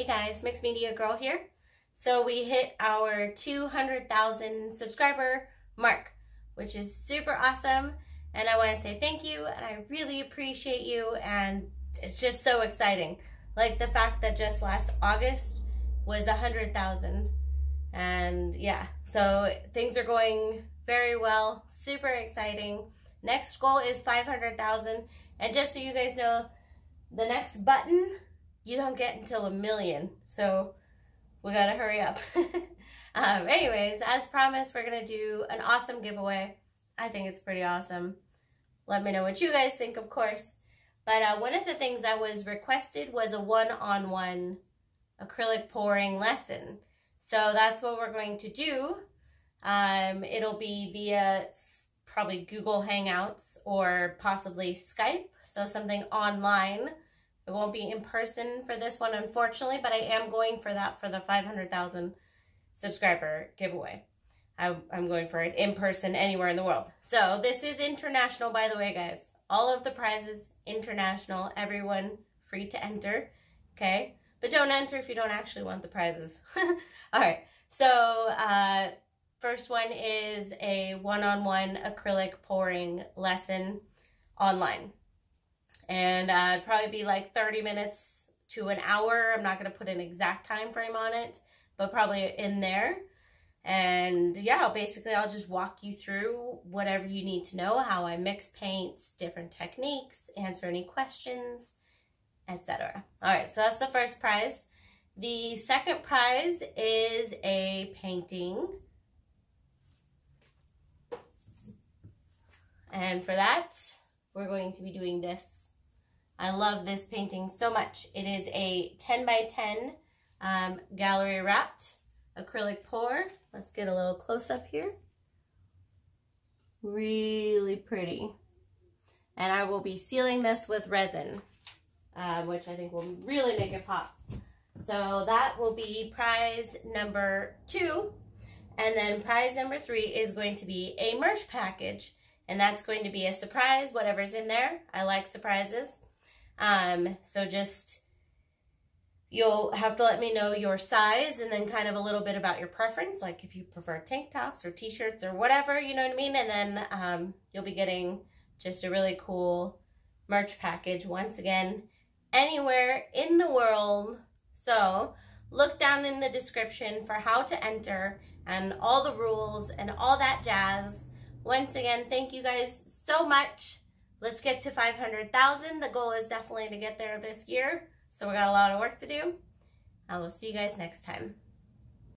Hey guys, Mixed Media Girl here. So we hit our 200,000 subscriber mark, which is super awesome. And I want to say thank you, and I really appreciate you, and it's just so exciting. Like the fact that just last August was 100,000. And yeah, so things are going very well, super exciting. Next goal is 500,000. And just so you guys know, the next button you don't get until 1 million. So we gotta hurry up. Anyways, as promised, we're gonna do an awesome giveaway. I think it's pretty awesome. Let me know what you guys think, of course. But one of the things that was requested was a one-on-one acrylic pouring lesson. So that's what we're going to do. It'll be via probably Google Hangouts or possibly Skype. So something online. It won't be in person for this one, unfortunately, but I am going for that for the 500,000 subscriber giveaway. I'm going for it in person anywhere in the world. So this is international, by the way, guys. All of the prizes international. Everyone free to enter, okay? But don't enter if you don't actually want the prizes. All right. So first one is a one-on-one acrylic pouring lesson online. And it'd probably be like 30 minutes to an hour. I'm not going to put an exact time frame on it, but probably in there. And yeah, basically I'll just walk you through whatever you need to know, how I mix paints, different techniques, answer any questions, etc. All right, so that's the first prize. The second prize is a painting. And for that, we're going to be doing this. I love this painting so much. It is a 10 by 10 gallery wrapped acrylic pour. Let's get a little close up here. Really pretty. And I will be sealing this with resin, which I think will really make it pop. So that will be prize number 2. And then prize number 3 is going to be a merch package. And that's going to be a surprise, whatever's in there. I like surprises. So just, you'll have to let me know your size and then kind of a little bit about your preference, like if you prefer tank tops or t-shirts or whatever, you know what I mean? And then you'll be getting just a really cool merch package, once again, anywhere in the world. So look down in the description for how to enter and all the rules and all that jazz. Once again, thank you guys so much. Let's get to 500,000. The goal is definitely to get there this year. So we got a lot of work to do. I will see you guys next time.